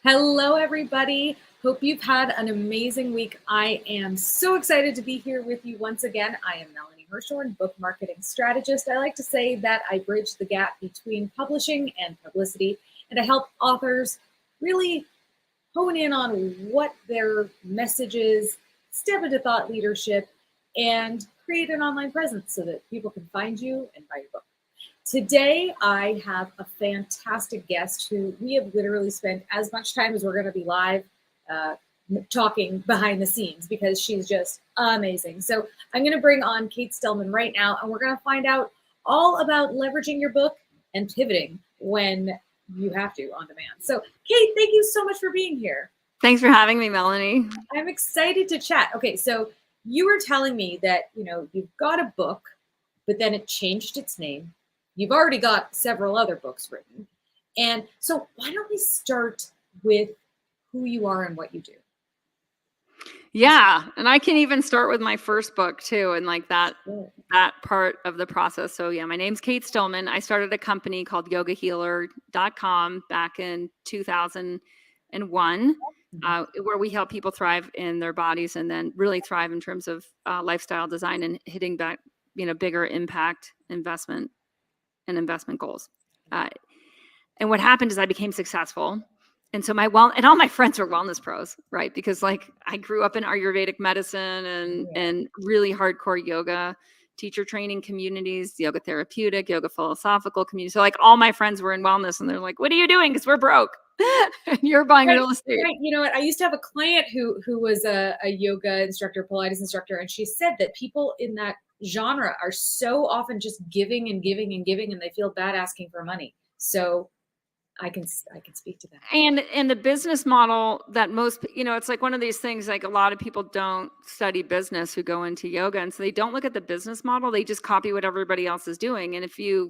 Hello, everybody. Hope you've had an amazing week. I am so excited to be here with you once again. I am Melanie Hirschhorn, book marketing strategist. I like to say that I bridge the gap between publishing and publicity, and I help authors really hone in on what their message is, step into thought leadership, and create an online presence so that people can find you and buy your book. Today, I have a fantastic guest who we have literally spent as much time as we're going to be live uh, talking behind the scenes because she's just amazing. So I'm going to bring on Cate Stillman right now, and we're going to find out all about leveraging your book and pivoting when you have to on demand. So Cate, thank you so much for being here. Thanks for having me, Melanie. I'm excited to chat. Okay, so you were telling me that, you've got a book, but then it changed its name. You've already got several other books written. And so why don't we start with who you are and what you do? Yeah, and I can even start with my first book too, and like that part of the process. So yeah, my name's Cate Stillman. I started a company called yogahealer.com back in 2001, where we help people thrive in their bodies and then really thrive in terms of lifestyle design and hitting back, bigger impact investment goals. And what happened is I became successful. And so and all my friends are wellness pros, right? Because like I grew up in Ayurvedic medicine and really hardcore yoga, teacher training communities, yoga therapeutic, yoga philosophical community. So like all my friends were in wellness and they're like, what are you doing? Because we're broke. And you're buying real estate. Right. You know what? I used to have a client who was a yoga instructor, Pilates instructor, and she said that people in that genre are so often just giving and giving and giving, and they feel bad asking for money. So I can speak to that. And the business model that most, it's like one of these things, like a lot of people don't study business who go into yoga. And so they don't look at the business model. They just copy what everybody else is doing. And if you're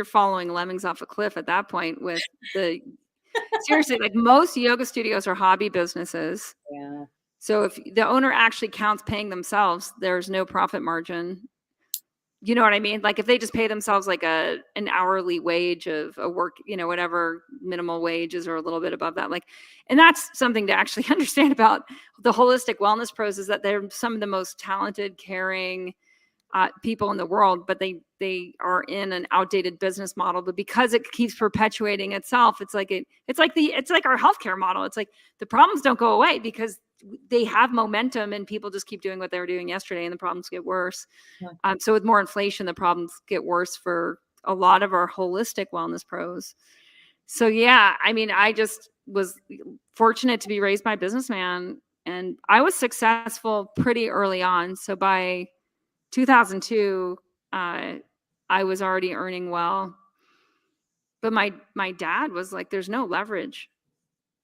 following lemmings off a cliff at that point with seriously, like most yoga studios are hobby businesses. Yeah. So if the owner actually counts paying themselves, there's no profit margin. You know what I mean? Like if they just pay themselves like an hourly wage of a work, whatever minimal wages or a little bit above that, and that's something to actually understand about the holistic wellness pros is that they're some of the most talented, caring people in the world, but they are in an outdated business model. But because it keeps perpetuating itself, it's like our healthcare model. It's like the problems don't go away because they have momentum and people just keep doing what they were doing yesterday and the problems get worse. Yeah. So with more inflation, the problems get worse for a lot of our holistic wellness pros. So yeah, I mean, I just was fortunate to be raised by a businessman and I was successful pretty early on. So by 2002, I was already earning well. But my dad was like, there's no leverage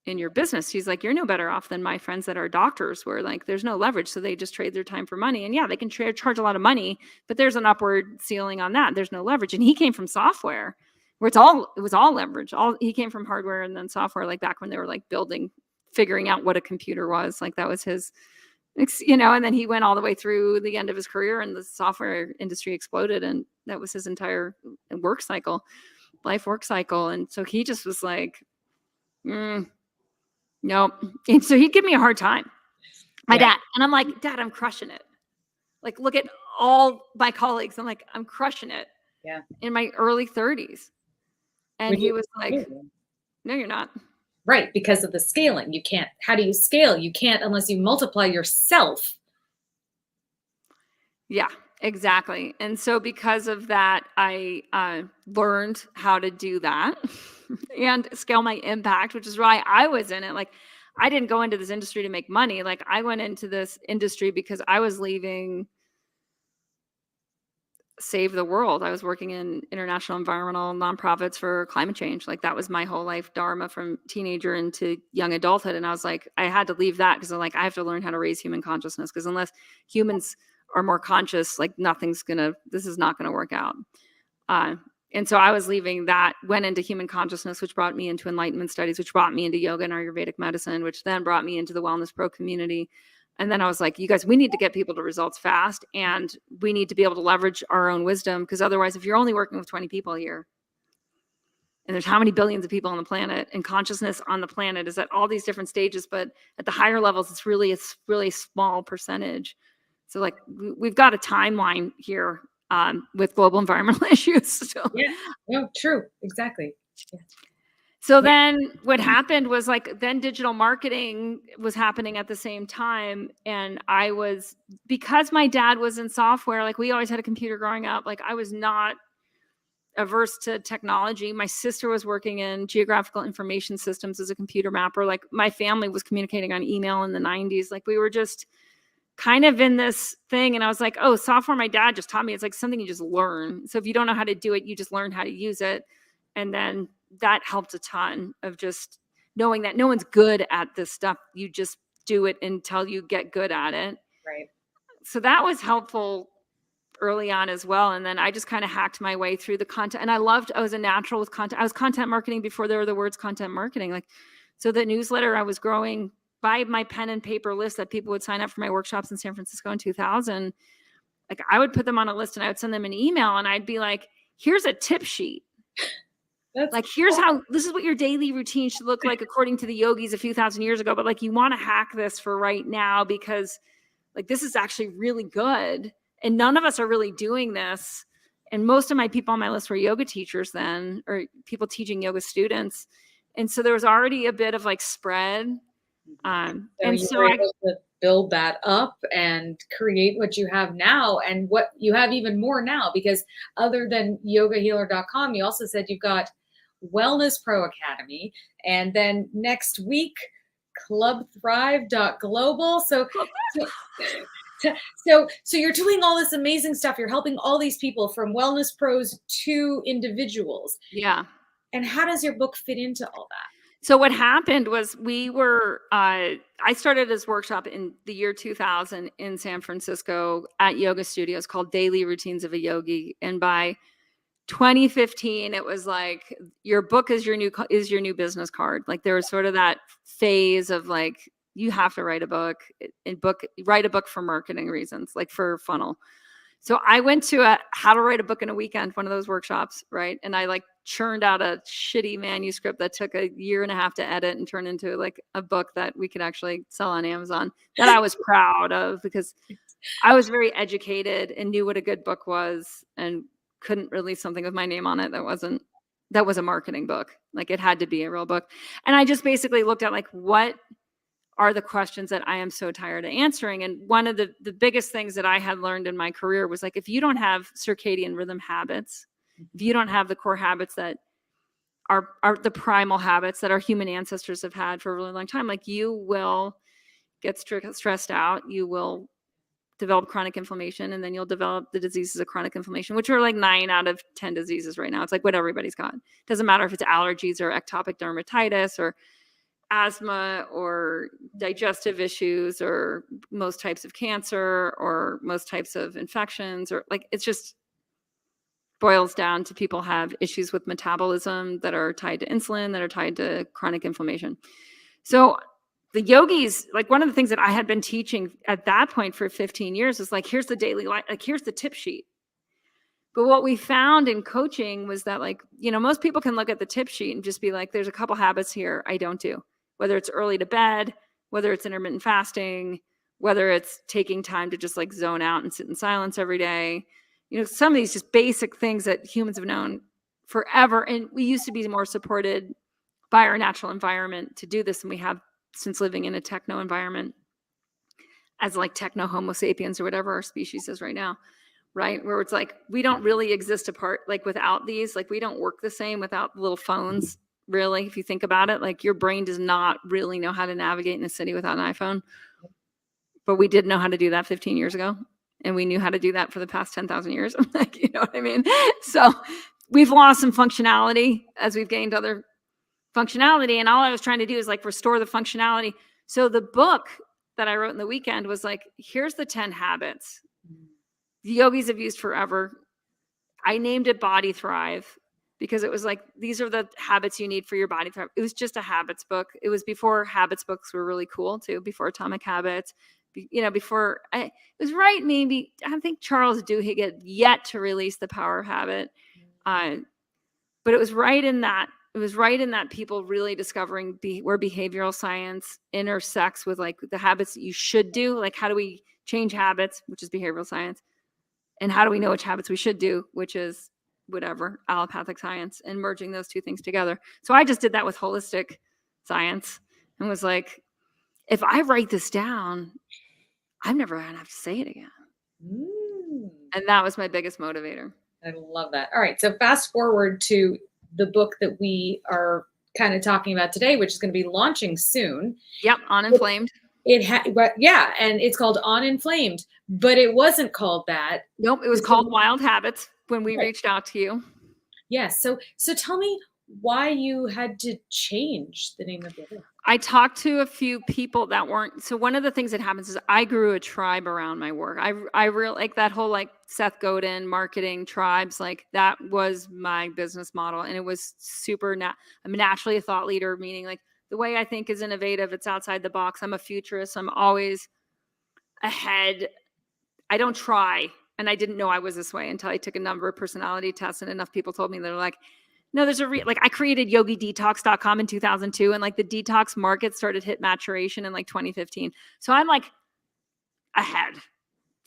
in your business. He's like, you're no better off than my friends that are doctors where like, there's no leverage. So they just trade their time for money. And yeah, they can charge a lot of money, but there's an upward ceiling on that. There's no leverage. And he came from software where it was all leverage. He came from hardware and then software, like back when they were like figuring out what a computer was. Like that was his, and then he went all the way through the end of his career and the software industry exploded. And that was his entire life work cycle. And so he just was like, nope. And so he'd give me a hard time. My dad. And I'm like, Dad, I'm crushing it. Like, look at all my colleagues. I'm like, I'm crushing it. Yeah. In my early 30s. And he was like, no, you're not. Right. Because of the scaling. You can't. How do you scale? You can't unless you multiply yourself. Yeah, exactly. And so because of that, I learned how to do that and scale my impact, which is why I was in it. Like, I didn't go into this industry to make money. Like, I went into this industry because I was leaving Save the World. I was working in international environmental nonprofits for climate change. Like, that was my whole life dharma from teenager into young adulthood. And I was like, I had to leave that because I'm like, I have to learn how to raise human consciousness because unless humans are more conscious, like this is not going to work out. And so I was leaving that, went into human consciousness, which brought me into enlightenment studies, which brought me into yoga and Ayurvedic medicine, which then brought me into the Wellness Pro community. And then I was like, you guys, we need to get people to results fast and we need to be able to leverage our own wisdom because otherwise, if you're only working with 20 people a year, And there's how many billions of people on the planet, and consciousness on the planet is at all these different stages. But at the higher levels, it's really small percentage. So like we've got a timeline here with global environmental issues. So yeah, no, true, exactly. Yeah. So then what happened was like, then digital marketing was happening at the same time. And because my dad was in software, like we always had a computer growing up, like I was not averse to technology. My sister was working in geographical information systems as a computer mapper. Like my family was communicating on email in the 90s. Like we were just kind of in this thing. And I was like, oh, software, my dad just taught me. It's like something you just learn. So if you don't know how to do it, you just learn how to use it. And then that helped a ton of just knowing that no one's good at this stuff. You just do it until you get good at it. Right. So that was helpful early on as well. And then I just kind of hacked my way through the content. And I was a natural with content. I was content marketing before there were the words content marketing. Like, so the newsletter I was growing by my pen and paper list that people would sign up for my workshops in San Francisco in 2000. Like I would put them on a list and I would send them an email and I'd be like, here's a tip sheet. That's like, here's how, this is what your daily routine should look like according to the yogis a few thousand years ago. But like, you want to hack this for right now because like, this is actually really good. And none of us are really doing this. And most of my people on my list were yoga teachers then, or people teaching yoga students. And so there was already a bit of like spread. So were able to build that up and create what you have now, and what you have even more now, because other than yogahealer.com, you also said you've got Wellness Pro Academy, and then next week, clubthrive.global. So you're doing all this amazing stuff. You're helping all these people, from wellness pros to individuals. Yeah. And how does your book fit into all that? So what happened was I started this workshop in the year 2000 in San Francisco at yoga studios called Daily Routines of a Yogi. And by 2015, it was like, your book is your new business card. Like there was sort of that phase of like, you have to write a book write a book for marketing reasons, like for funnel. So I went to how to write a book in a weekend, one of those workshops, right? And I like churned out a shitty manuscript that took a year and a half to edit and turn into like a book that we could actually sell on Amazon, that I was proud of because I was very educated and knew what a good book was and couldn't release something with my name on it that was a marketing book. Like it had to be a real book. And I just basically looked at like, what are the questions that I am so tired of answering? And one of the biggest things that I had learned in my career was like, if you don't have circadian rhythm habits, if you don't have the core habits that are the primal habits that our human ancestors have had for a really long time, like you will get stressed out, you will develop chronic inflammation, and then you'll develop the diseases of chronic inflammation, which are like 9 out of 10 diseases right now. It's like what everybody's got. Doesn't matter if it's allergies or ectopic dermatitis or asthma or digestive issues or most types of cancer or most types of infections, or like, it's just boils down to people have issues with metabolism that are tied to insulin, that are tied to chronic inflammation. So the yogis, like one of the things that I had been teaching at that point for 15 years is like, here's the daily life, like here's the tip sheet. But what we found in coaching was that like, most people can look at the tip sheet and just be like, there's a couple habits here I don't do. Whether it's early to bed, whether it's intermittent fasting, whether it's taking time to just like zone out and sit in silence every day. Some of these just basic things that humans have known forever. And we used to be more supported by our natural environment to do this than we have since living in a techno environment as like techno homo sapiens or whatever our species is right now, right? Where it's like, we don't really exist apart, like without these, like we don't work the same without little phones. Really, if you think about it, like your brain does not really know how to navigate in a city without an iPhone. But we did know how to do that 15 years ago. And we knew how to do that for the past 10,000 years. Like, you know what I mean? So we've lost some functionality as we've gained other functionality. And all I was trying to do is like restore the functionality. So the book that I wrote in the weekend was like, here's the 10 habits the yogis have used forever. I named it Body Thrive, because it was like, these are the habits you need for your body. It was just a habits book. It was before habits books were really cool too, before Atomic Habits, before it was right. Maybe, I think Charles Duhigg had yet to release The Power of Habit. But it was right in that people really discovering where behavioral science intersects with like the habits that you should do. Like, how do we change habits, which is behavioral science, and how do we know which habits we should do, which is whatever, allopathic science, and merging those two things together. So I just did that with holistic science and was like, if I write this down, I'm never going to have to say it again. And that was my biggest motivator. I love that. All right. So fast forward to the book that we are kind of talking about today, which is going to be launching soon. Yep. Uninflamed. Yeah. And it's called Uninflamed, but it wasn't called that. Nope. It was called Wild Habits when we reached out to you. Yes. So tell me why you had to change the name of the book. I talked to a few people that weren't. So one of the things that happens is I grew a tribe around my work. I really like that whole like Seth Godin marketing tribes. Like that was my business model. And it was super, I'm naturally a thought leader, meaning like the way I think is innovative. It's outside the box. I'm a futurist. I'm always ahead. I don't try. And I didn't know I was this way until I took a number of personality tests and enough people told me they're like, no, there's like I created yogidetox.com in 2002 and like the detox market started hit maturation in like 2015. So I'm like ahead,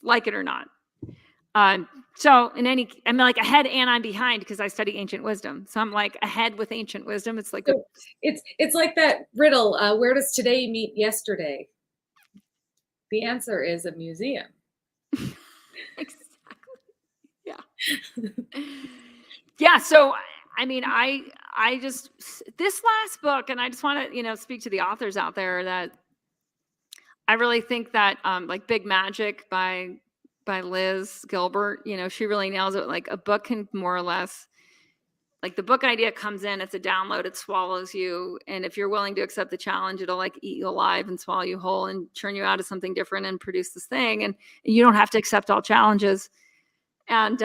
like it or not. So I'm like ahead and I'm behind because I study ancient wisdom. So I'm like ahead with ancient wisdom. It's like it's like that riddle. Where does today meet yesterday? The answer is a museum. Exactly. Yeah. Yeah. So I mean, I just, this last book, and I just want to, speak to the authors out there that I really think that like Big Magic by Liz Gilbert, she really nails it. Like a book can more or less, like the book idea comes in, it's a download, it swallows you. And if you're willing to accept the challenge, it'll like eat you alive and swallow you whole and churn you out of something different and produce this thing. And you don't have to accept all challenges. And,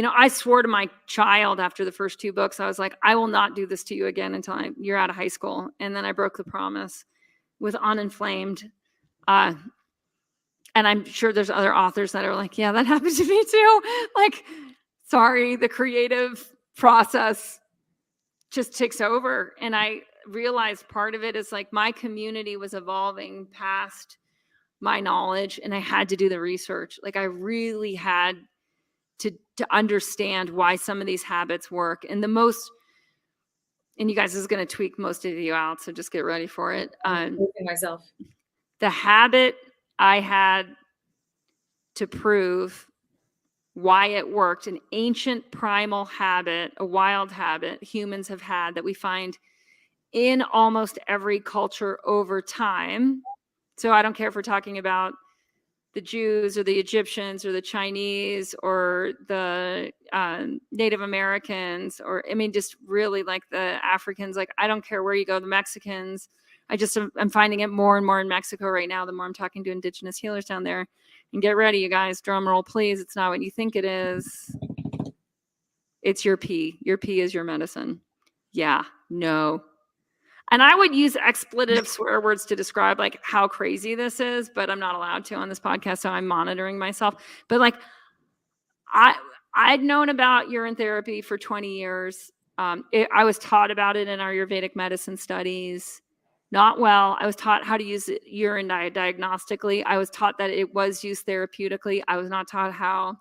I swore to my child after the first 2 books, I was like, I will not do this to you again until you're out of high school. And then I broke the promise with Uninflamed. And I'm sure there's other authors that are like, yeah, that happened to me too. Like, sorry, the creative process just takes over. And I realized part of it is like my community was evolving past my knowledge and I had to do the research. Like I really had to understand why some of these habits work. And and you guys, this is going to tweak most of you out, so just get ready for it. Myself. The habit I had to prove why it worked, an ancient primal habit, a wild habit humans have had that we find in almost every culture over time. So I don't care if we're talking about the Jews or the Egyptians or the Chinese or the Native Americans, or I mean, just really like the Africans. Like, I don't care where you go, the Mexicans. I'm finding it more and more in Mexico right now, the more I'm talking to indigenous healers down there. And get ready, you guys, drum roll, please. It's not what you think it is. It's your pee. Your pee is your medicine. Yeah, no. And I would use expletive swear words to describe like how crazy this is, but I'm not allowed to on this podcast, so I'm monitoring myself. But like, I'd known about urine therapy for 20 years. I was taught about it in our Ayurvedic medicine studies. Not well. I was taught how to use urine diagnostically. I was taught that it was used therapeutically. I was not taught how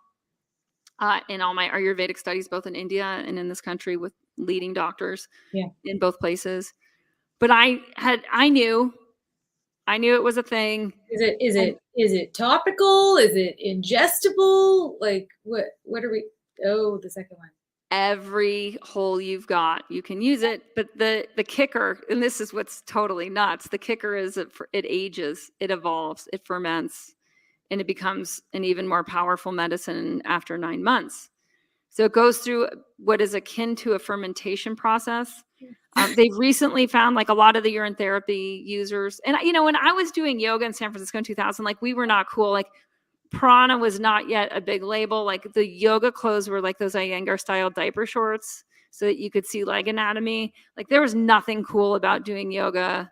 in all my Ayurvedic studies, both in India and in this country with leading doctors in both places. But I knew it was a thing. Is it topical? Is it ingestible? Like what are we? Oh, the second one. Every hole you've got, you can use it. But the kicker, and this is what's totally nuts, the kicker is it ages, it evolves, it ferments, and it becomes an even more powerful medicine after 9 months. So it goes through what is akin to a fermentation process. They've recently found like a lot of the urine therapy users. And, when I was doing yoga in San Francisco in 2000, like we were not cool. Like prana was not yet a big label. Like the yoga clothes were like those Iyengar style diaper shorts so that you could see leg anatomy. Like there was nothing cool about doing yoga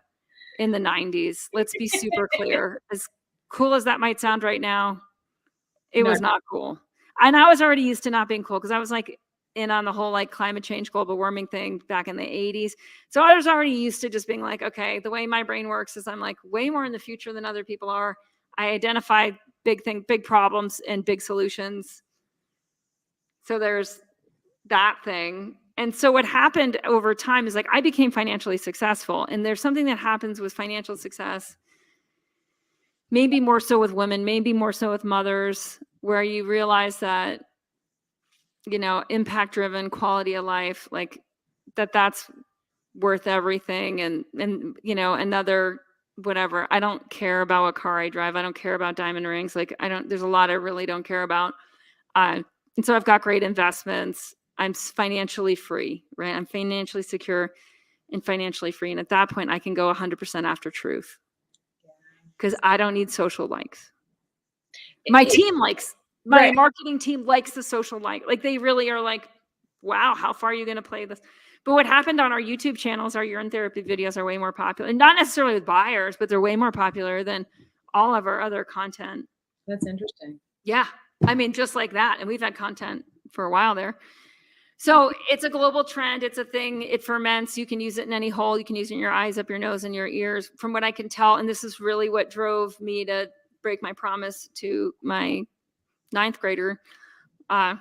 in the 90s. Let's be super clear. As cool as that might sound right now, it was not cool. And I was already used to not being cool because I was like, in on the whole like climate change, global warming thing back in the 80s. So I was already used to just being like, okay, the way my brain works is I'm like way more in the future than other people are. I identify big problems and big solutions. So there's that thing. And so what happened over time is like I became financially successful. And there's something that happens with financial success, maybe more so with women, maybe more so with mothers, where you realize that, you know, impact driven quality of life, like that's worth everything. And, you know, another whatever. I don't care about what car I drive. I don't care about diamond rings. Like there's a lot I really don't care about. And so I've got great investments. I'm financially free, right? I'm financially secure and financially free. And at that point, I can go 100% after truth because I don't need social likes. My team likes, my marketing team likes the social like they really are like, wow, how far are you going to play this? But what happened on our YouTube channels, our urine therapy videos are way more popular, and not necessarily with buyers, but they're way more popular than all of our other content. That's interesting. Yeah. I mean, just like that. And we've had content for a while there. So it's a global trend. It's a thing. It ferments. You can use it in any hole. You can use it in your eyes, up your nose, and your ears, from what I can tell. And this is really what drove me to break my promise to my 9th grader, right?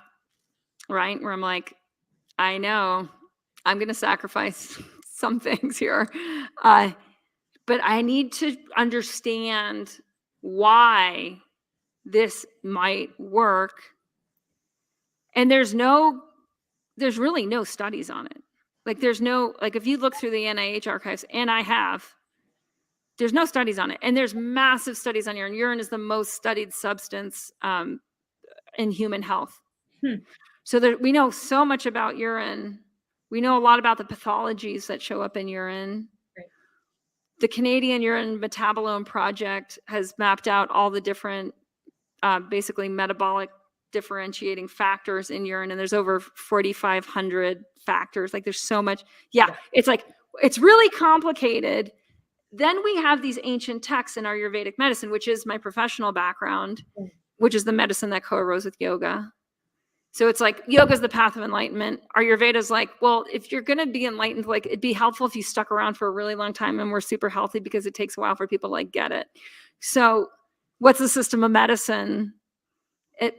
Where I'm like, I know I'm going to sacrifice some things here. But I need to understand why this might work. And there's really no studies on it. Like if you look through the NIH archives, and there's no studies on it. And there's massive studies on urine. Urine is the most studied substance in human health. So we know so much about urine. We know a lot about the pathologies that show up in urine. Right. The Canadian Urine Metabolome Project has mapped out all the different basically metabolic differentiating factors in urine, and there's over 4,500 factors. Like there's so much. Yeah. It's like, it's really complicated. Then we have these ancient texts in our Ayurvedic medicine, which is my professional background, which is the medicine that co-arose with yoga. So it's like yoga is the path of enlightenment. Ayurveda's like, well, if you're going to be enlightened, like it'd be helpful if you stuck around for a really long time and we're super healthy, because it takes a while for people to like get it. So what's the system of medicine?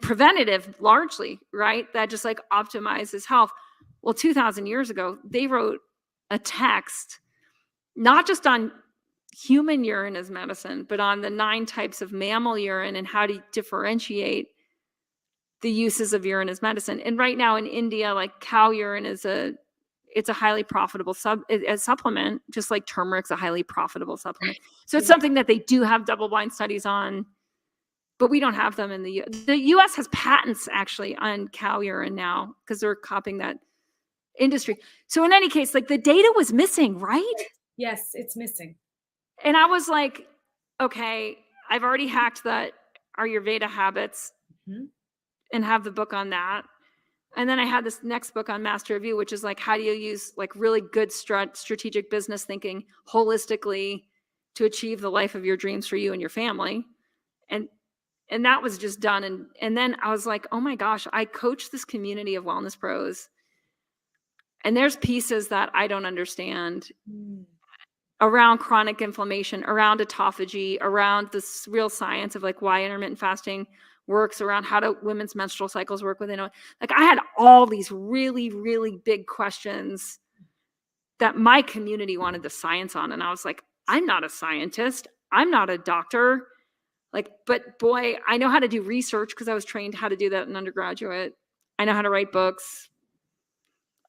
Preventative largely, right? That just like optimizes health. Well, 2,000 years ago, they wrote a text, not just on human urine as medicine, but on the 9 types of mammal urine and how to differentiate the uses of urine as medicine. And right now in India, like cow urine it's a highly profitable supplement, just like turmeric's a highly profitable supplement. So it's something that they do have double-blind studies on, but we don't have them in the US has patents actually on cow urine now because they're copying that industry. So in any case, like the data was missing, right? Yes, it's missing. And I was like, okay, I've already hacked that Ayurveda habits and have the book on that. And then I had this next book on Master of You, which is like, how do you use like really good strategic business thinking holistically to achieve the life of your dreams for you and your family. And that was just done. And then I was like, oh my gosh, I coach this community of wellness pros. And there's pieces that I don't understand around chronic inflammation, around autophagy, around this real science of like why intermittent fasting works, around how do women's menstrual cycles work within. Like I had all these really, really big questions that my community wanted the science on. And I was like, I'm not a scientist. I'm not a doctor. Like, but boy, I know how to do research because I was trained how to do that in undergraduate. I know how to write books.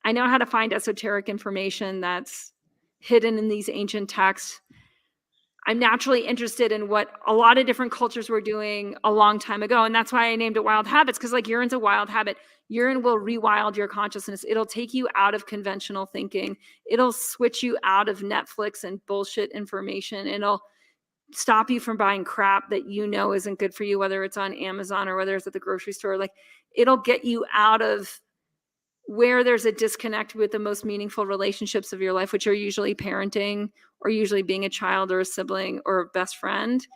I know how to find esoteric information that's hidden in these ancient texts. I'm naturally interested in what a lot of different cultures were doing a long time ago. And that's why I named it Wild Habits, because like urine's a wild habit. Urine will rewild your consciousness. It'll take you out of conventional thinking. It'll switch you out of Netflix and bullshit information. It'll stop you from buying crap that you know isn't good for you, whether it's on Amazon or whether it's at the grocery store. Like it'll get you out of where there's a disconnect with the most meaningful relationships of your life, which are usually parenting or usually being a child or a sibling or a best friend.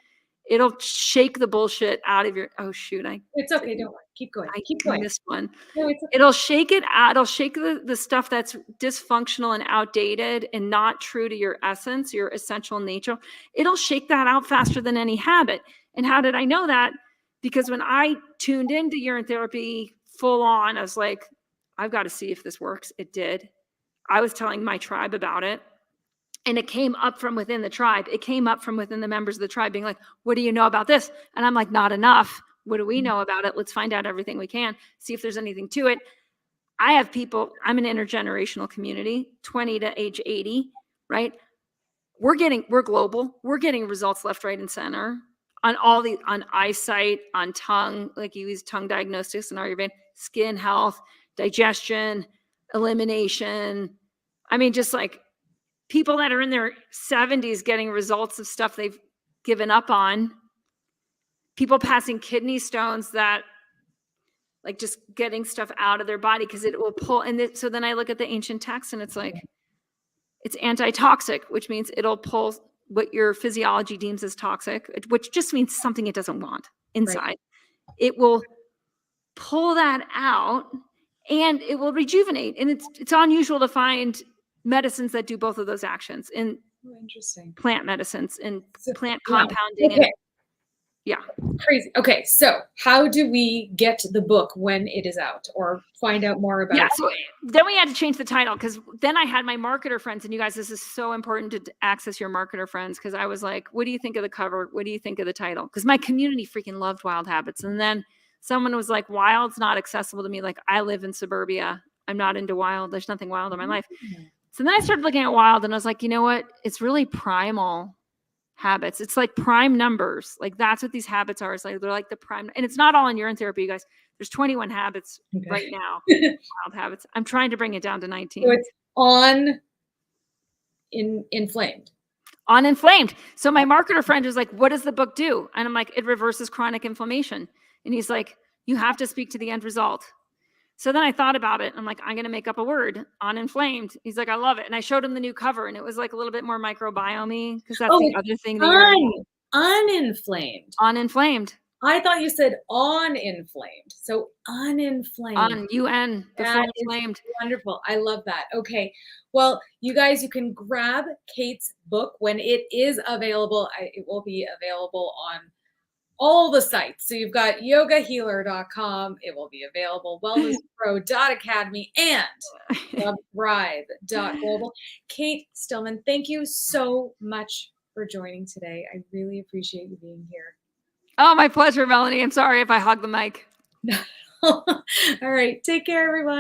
It'll shake the bullshit out of your, oh shoot. It's okay, don't worry. Keep going. I Keep going. missed one. No, It'll shake it out. It'll shake the stuff that's dysfunctional and outdated and not true to your essence, your essential nature. It'll shake that out faster than any habit. And how did I know that? Because when I tuned into urine therapy full on, I was like, I've got to see if this works. It did. I was telling my tribe about it. And it came up from within the tribe. It came up from within the members of the tribe being like, what do you know about this? And I'm like, not enough. What do we know about it? Let's find out everything we can, see if there's anything to it. I have people, I'm an intergenerational community, 20 to age 80, right? We're global. We're getting results left, right, and center on eyesight, on tongue, like you use tongue diagnostics and Ayurveda, skin health, digestion, elimination. I mean, just like people that are in their 70s getting results of stuff they've given up on, people passing kidney stones that like just getting stuff out of their body because it will pull. And so then I look at the ancient texts and it's like, it's antitoxic, which means it'll pull what your physiology deems as toxic, which just means something it doesn't want inside. Right. It will pull that out and it will rejuvenate. And it's unusual to find medicines that do both of those actions in interesting plant medicines and plant compounding. Okay. And, yeah. Crazy. Okay. So how do we get the book when it is out or find out more about it? So then we had to change the title because then I had my marketer friends, and you guys, this is so important to access your marketer friends. Cause I was like, what do you think of the cover? What do you think of the title? Cause my community freaking loved Wild Habits. And then someone was like, wild's not accessible to me. Like I live in suburbia. I'm not into wild. There's nothing wild in my life. So then I started looking at wild and I was like, you know what? It's really primal habits. It's like prime numbers. Like that's what these habits are. It's like, they're like the prime, and it's not all in urine therapy, you guys. There's 21 habits right now. Wild habits. I'm trying to bring it down to 19. So it's Inflamed. Uninflamed. So my marketer friend was like, what does the book do? And I'm like, it reverses chronic inflammation. And he's like, you have to speak to the end result. So then I thought about it. I'm like, I'm going to make up a word, uninflamed. He's like, I love it. And I showed him the new cover and it was like a little bit more microbiome because that's the other thing that you're uninflamed. Uninflamed. I thought you said uninflamed. So uninflamed. On UN, before inflamed. Wonderful. I love that. Okay. Well, you guys, you can grab Cate's book when it is available. It will be available on all the sites. So you've got yogahealer.com. It will be available. wellnesspro.academy and thrive.global. Cate Stillman, thank you so much for joining today. I really appreciate you being here. Oh, my pleasure, Melanie. I'm sorry if I hogged the mic. All right. Take care, everyone.